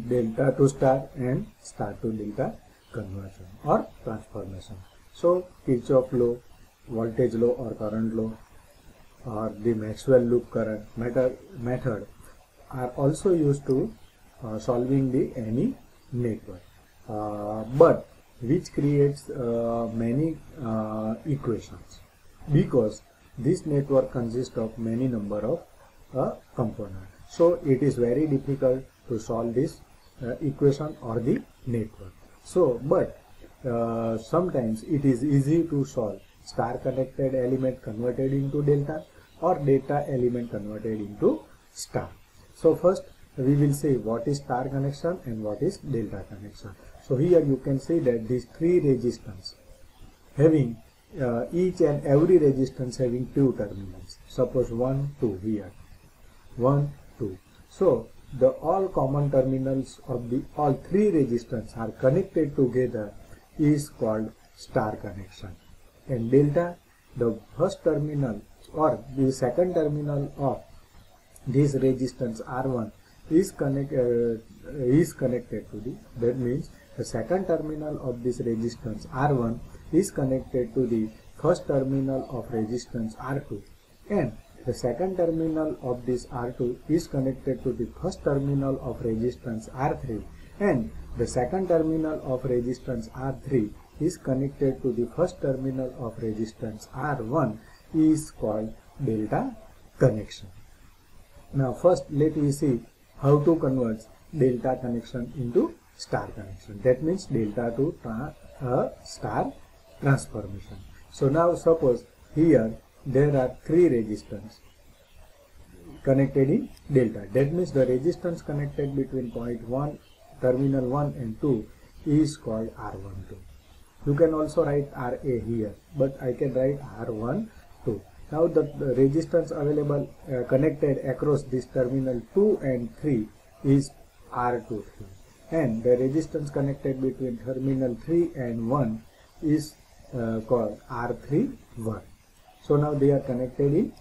delta to star and star to delta conversion or transformation. So Kirchhoff law, voltage law or current law, or the Maxwell loop current method are also used to solving the any network, but which creates many equations, because this network consists of many number of components. So it is very difficult to solve this equation or the network. So but sometimes it is easy to solve star connected element converted into delta or delta element converted into star. So first we will see what is star connection and what is delta connection. So here you can see that these three resistance having each and every resistance having two terminals. Suppose 1, 2 here, 1, 2. So the all common terminals of the all three resistance are connected together is called star connection. And delta, the first terminal or the second terminal of this resistance R1 is connected to the, that means the second terminal of this resistance R1 is connected to the first terminal of resistance R2, and the second terminal of this R2 is connected to the first terminal of resistance R3, and the second terminal of resistance R3 is connected to the first terminal of resistance R1 is called delta connection. Now first let me see how to convert delta connection into star connection. That means delta to star transformation. So now suppose here there are three resistors connected in delta. That means the resistance connected between point 1, terminal 1 and 2 is called R12. You can also write RA here, but I can write R12. Now the resistance available connected across this terminal 2 and 3 is R23, and the resistance connected between terminal 3 and 1 is called R31. So now they are connected in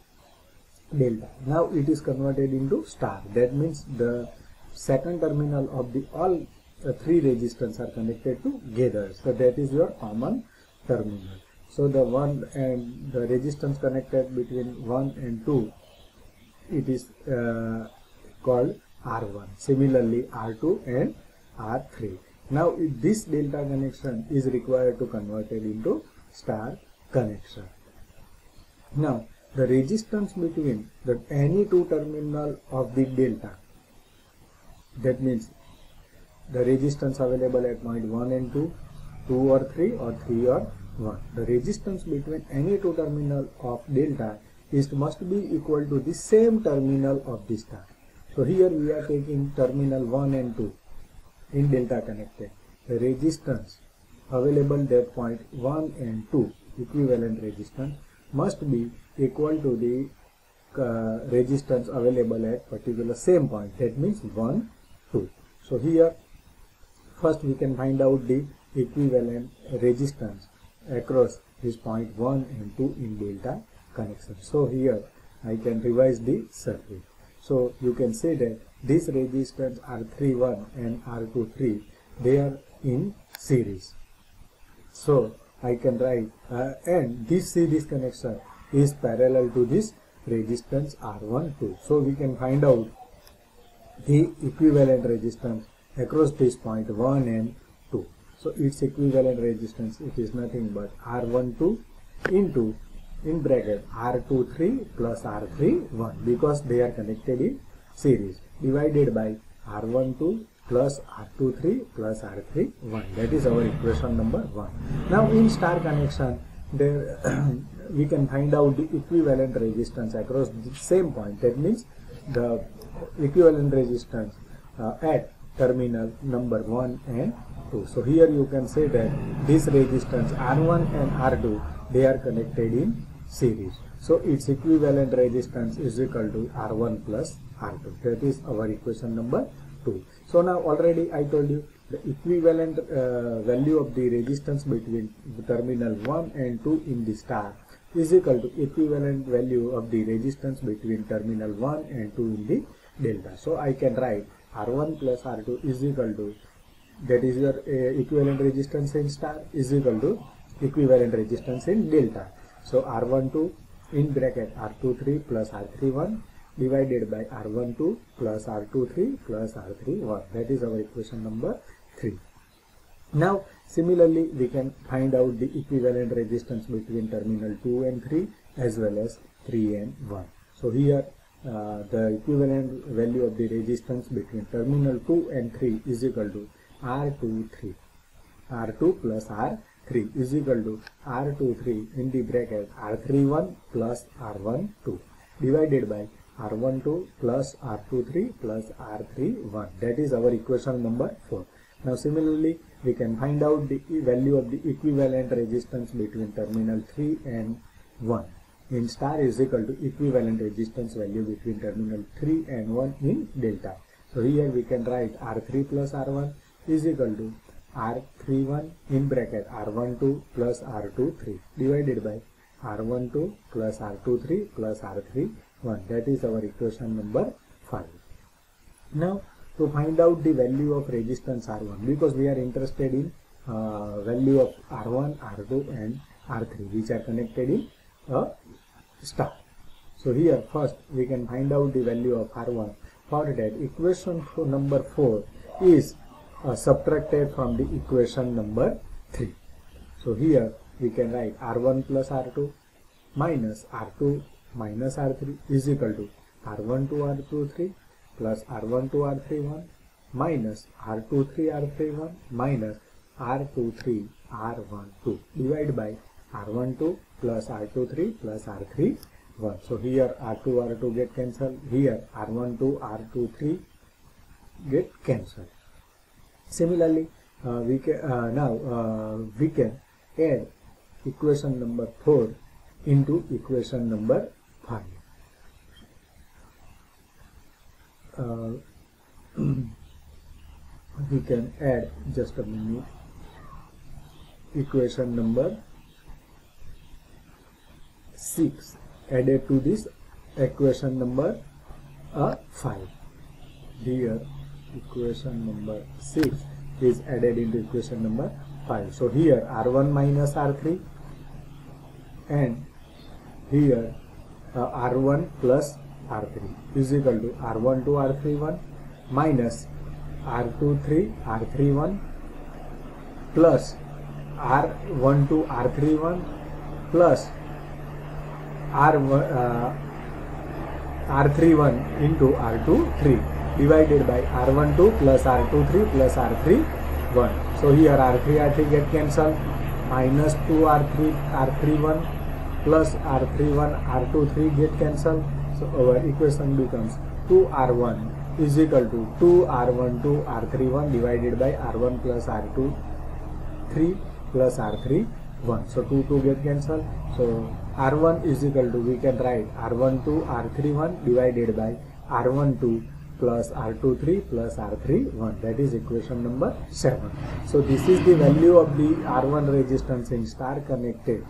delta. Now it is converted into star. That means the second terminal of the all three resistors are connected together. So that is your common terminal. So the one and the resistance connected between 1 and 2, it is called R1. Similarly R2 and R3. Now this delta connection is required to convert it into star connection. Now the resistance between any two terminal of the delta, that means the resistance available at point 1 and 2, 2 or 3 or 3 or 1. The resistance between any two terminal of delta must be equal to the same terminal of the star. So here we are taking terminal 1 and 2 in delta connected. The resistance available at point 1 and 2, equivalent resistance, must be equal to the resistance available at particular same point. That means 1, 2. So here first we can find out the equivalent resistance across this point 1 and 2 in delta connection. So here I can revise the circuit. So you can say that this resistance R31 and R23, they are in series. So I can write and this series connection is parallel to this resistance R12. So we can find out the equivalent resistance across this point 1 and 2. So its equivalent resistance, it is nothing but R12 into in bracket R23 plus R31, because they are connected in series, divided by R12 plus R23 plus R31. That is our equation number 1. Now in star connection, there we can find out the equivalent resistance across the same point. That means the equivalent resistance at terminal number 1 and 2. So here you can say that this resistance R1 and R2, they are connected in series. So its equivalent resistance is equal to R1 plus R2. That is our equation number 2. So now already I told you the equivalent value of the resistance between the terminal 1 and 2 in the star is equal to equivalent value of the resistance between terminal 1 and 2 in the delta. So I can write R1 plus R2 is equal to, that is your equivalent resistance in star, is equal to equivalent resistance in delta. So R12 in bracket R23 plus R31 divided by R12 plus R23 plus R31. That is our equation number 3. Now similarly we can find out the equivalent resistance between terminal 2 and 3 as well as 3 and 1. So here the equivalent value of the resistance between terminal 2 and 3 is equal to R23. R2 plus R3 is equal to R23 in the bracket R31 plus R12 divided by R12 plus R23 plus R31. That is our equation number 4. Now similarly we can find out the value of the equivalent resistance between terminal 3 and 1 in star is equal to equivalent resistance value between terminal 3 and 1 in delta. So here we can write R3 plus R1 is equal to R31 in bracket R12 plus R23 divided by R12 plus R23 plus R31. That is our equation number 5. Now to find out the value of resistance R1, because we are interested in value of R1, R2 and R3 which are connected in a star. So here first we can find out the value of R1. For that, equation number 4 is subtracted from the equation number 3. So here we can write R1 plus R2 minus R2 minus R3 is equal to R1 to R23 plus R1 to R31 minus R23 R31 minus R23 R12 divided by R12 plus R23 plus R31. So here R2 R2 get cancelled, here R12 R23 get cancelled. Similarly we can we can add equation number 4 into equation number 5. We can add, just a minute, equation number 6 added to this equation number 5. Here equation number 6 is added into equation number 5. So here R1 minus R3 and here R1 plus R3 is equal to R1 to R31 minus R23 R31 plus R1 to R31 plus R31 into R23 divided by R12 plus R23 plus R31. So here R3 get cancelled, minus 2R3 R31 plus R31 R23 get cancelled. So our equation becomes 2R1 is equal to 2R1 to R31 divided by R1 plus R23 plus R31. So 2 get cancelled. So R1 is equal to, we can write R1 to R31 divided by R12 plus R23 plus R31. That is equation number 7. So this is the value of the R1 resistance in star connected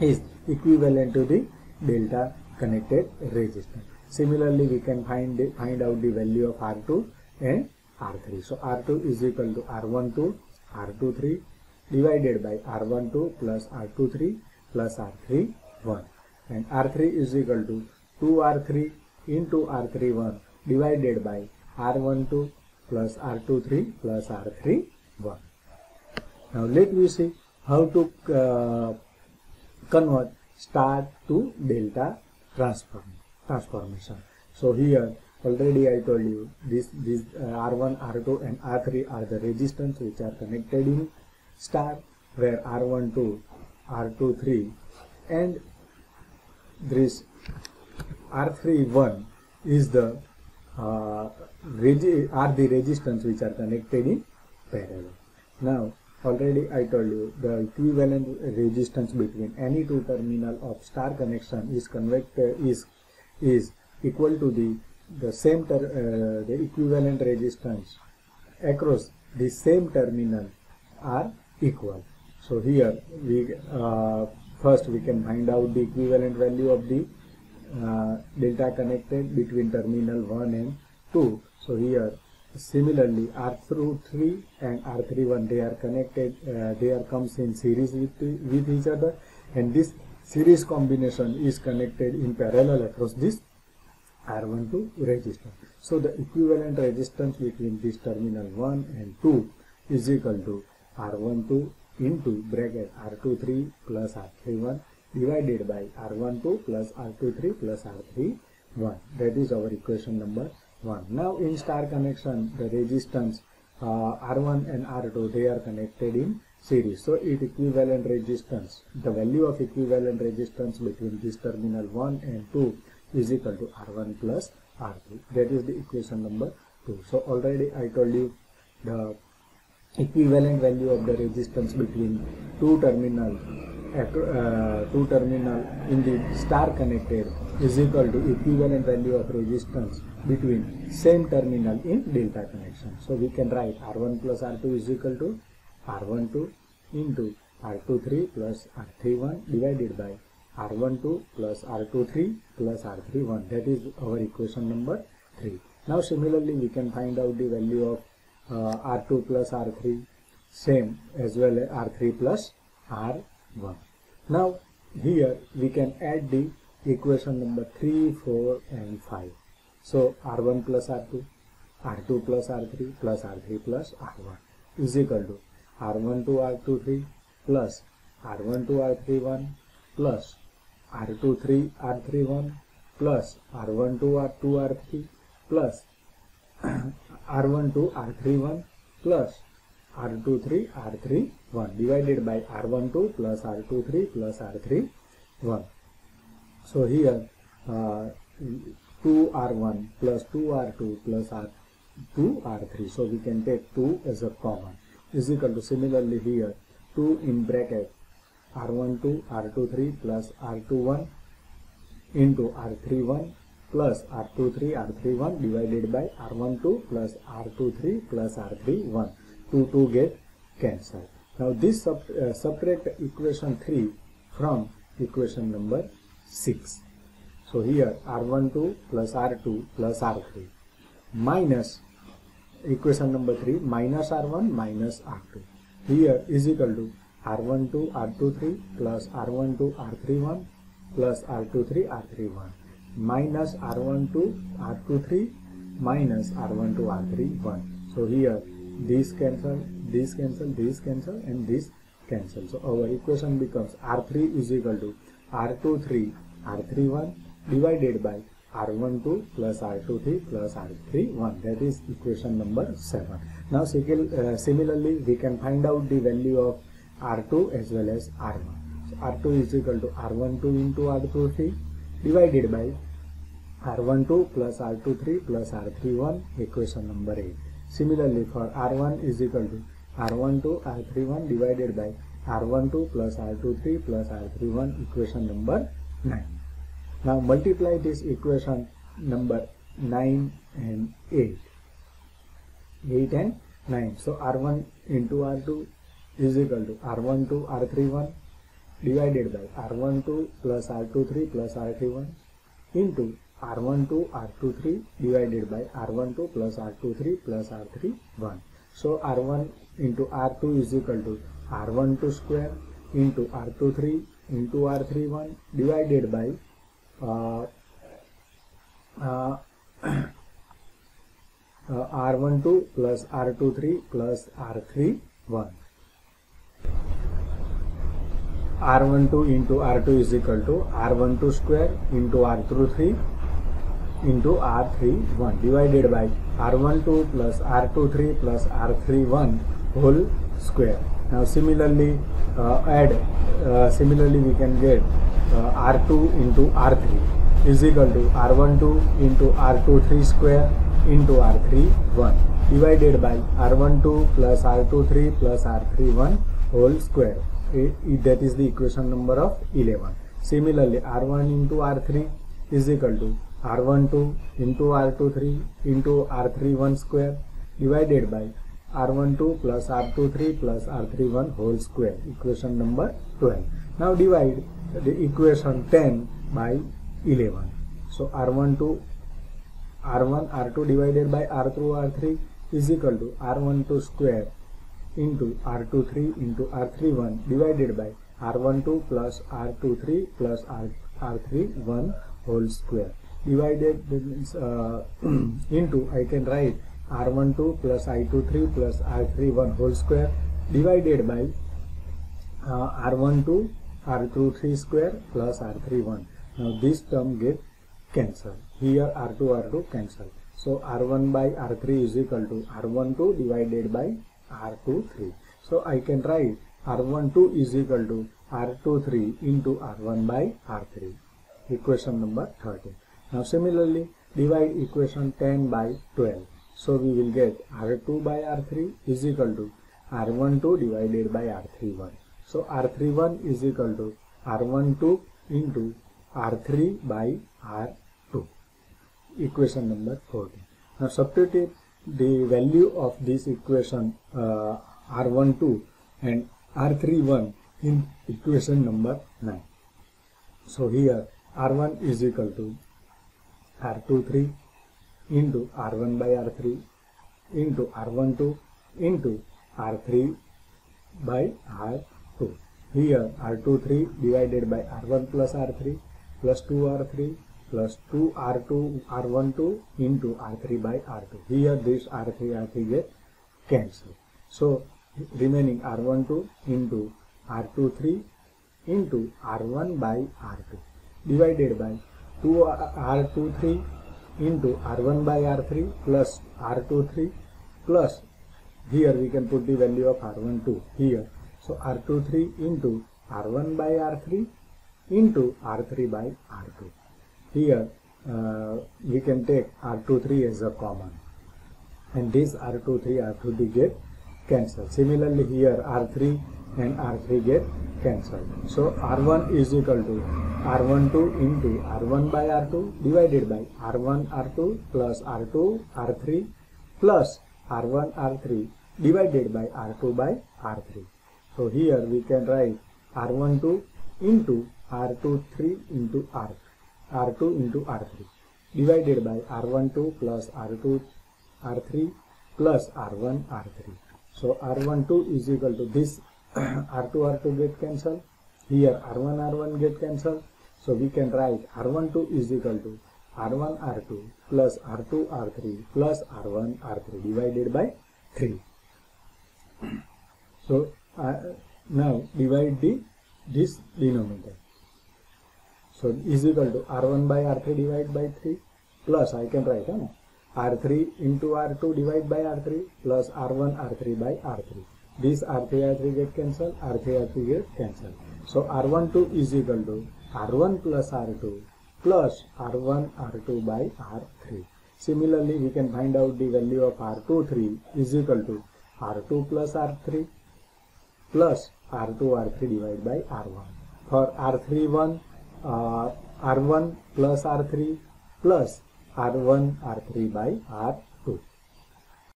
is equivalent to the delta connected resistance. Similarly we can find out the value of R2 and R3. So R2 is equal to R12 R23 divided by R12 plus R23 plus R31, and R3 is equal to 2R3 into R31 divided by R12 plus R23 plus R31. Now let me see how to convert star to delta transformation. So here already I told you this R1, R2 and R3 are the resistance which are connected in star, where R12, R23 and this R31 is the are the resistance which are connected in parallel. Now already I told you the equivalent resistance between any two terminal of star connection is equal to the same the equivalent resistance across the same terminal are equal. So here we first we can find out the equivalent value of the delta connected between terminal 1 and 2. So here similarly R3 and R31, they are connected, they are comes in series with each other, and this series combination is connected in parallel across this R12 resistor. So the equivalent resistance between this terminal 1 and 2 is equal to R12 into bracket R23 plus R31 divided by R12 plus R23 plus R31. That is our equation number 1. Now in star connection, the resistance R1 and R2, they are connected in series. So its equivalent resistance, the value of equivalent resistance between this terminal 1 and 2 is equal to R1 plus R2. That is the equation number 2. So already I told you the equivalent value of the resistance between two terminal in the star connected is equal to equivalent value of resistance between same terminal in delta connection. So we can write R1 plus R2 is equal to R12 into R23 plus R31 divided by R12 plus R23 plus R31. That is our equation number 3. Now similarly we can find out the value of R2 plus R3, same as well as R3 plus R1. Now here we can add the equation number 3, 4 and 5. So R1 plus R2, R2 plus R3 plus R3 plus R1 is equal to R1 to R23 plus R1 to R31 plus R2 3 R31 plus R1 to R2 R3 plus R1 to R31 plus R23 R31 divided by R12 plus R23 plus R31. So here 2R1 plus 2R2 plus R2R3. So we can take 2 as a common is equal to, similarly here 2 in bracket R12 R23 plus R21 into R31 plus R23 R31 divided by R12 plus R23 plus R31. 2 get cancelled. Now this subtract equation 3 from equation number 6. So here R12 plus R2 plus R3 minus equation number 3 minus R1 minus R2 here is equal to R12 R23 plus R12 R31 plus R23 R31 minus R12 R23 minus R12 R31. So here this cancel, this cancel, this cancel and this cancel. So our equation becomes R3 is equal to R23 R31 divided by R12 plus R23 plus R31. That is equation number 7. Now similarly we can find out the value of R2 as well as R1. So R2 is equal to R12 into R23 divided by R12 plus R23 plus R31, equation number 8. Similarly for R1 is equal to R12 R31 divided by R12 plus R23 plus R31, equation number 9. Now multiply this equation number 9 and 8. 8 and 9. So R1 into R2 is equal to R12 R31 divided by R12 plus R23 plus R31 into R12 R23 divided by R12 plus R23 plus R31. So R1 into R2 is equal to R12 square into R23 into R31 divided by R12 plus R23 plus R31. R12 into R2 is equal to R12 square into R23 into R31 divided by R12 plus R23 plus R31 whole square. Now similarly similarly we can get R2 into R3 is equal to R12 into R23 square into R31 divided by R12 plus R23 plus R31 whole square. That is the equation number of 11. Similarly R1 into R3 is equal to R12 into R23 into R31 square divided by R12 plus R23 plus R31 whole square, equation number 12. Now divide the equation 10 by 11. So R12 R1 R2 divided by R2 R3 is equal to R12 square into R23 into R31 divided by R12 plus R23 plus R31 whole square. Divided means into, I can write R12 plus I23 plus R31 whole square divided by R12 R23 square plus R31. Now this term get cancelled. Here R2 R2 cancel. So R1 by R3 is equal to R12 divided by R23. So I can write R12 is equal to R23 into R1 by R3. Equation number 13. Now similarly divide equation 10 by 12. So we will get R2 by R3 is equal to R12 divided by R31. So R31 is equal to R12 into R3 by R2. Equation number 14. Now substitute the value of this equation R12 and R31 in equation number 9. So here R1 is equal to R23 into R1 by R3 into R12 into R3 by R2. Here R23 divided by R1 plus R3 plus 2R3 plus 2R2 R12 into R3 by R2. Here this R3 get cancelled. So remaining R12 into R23 into R1 by R2 divided by 2R23 into R1 by R3 plus R23 plus, here we can put the value of R12 here. So R23 into R1 by R3 into R3 by R2. Here we can take R23 as a common, and this R23 get cancelled. Similarly here R3 and R3 get cancelled. So R1 is equal to R12 into R1 by R2 divided by R1 R2 plus R2 R3 plus R1 R3 divided by R2 by R3. So here we can write R12 into R23 into R2 into R3 divided by R12 plus R2 R3 plus R1 R3. So R12 is equal to this R2 R2 get cancelled. Here R1 R1 get cancelled. So we can write R12 is equal to R1 R2 plus R2 R3 plus R1 R3 divided by 3. So now divide this denominator. So is equal to R1 by R3 divided by 3 plus, I can write R3 into R2 divided by R3 plus R1 R3 by R3. This R3 R3 get cancelled, R3 R3 get cancelled. So R12 is equal to R1 plus R2 plus R1 R2 by R3. Similarly, we can find out the value of R23 is equal to R2 plus R3 plus R2 R3 divided by R1. For R31, R1 plus R3 plus R1 R3 by R3.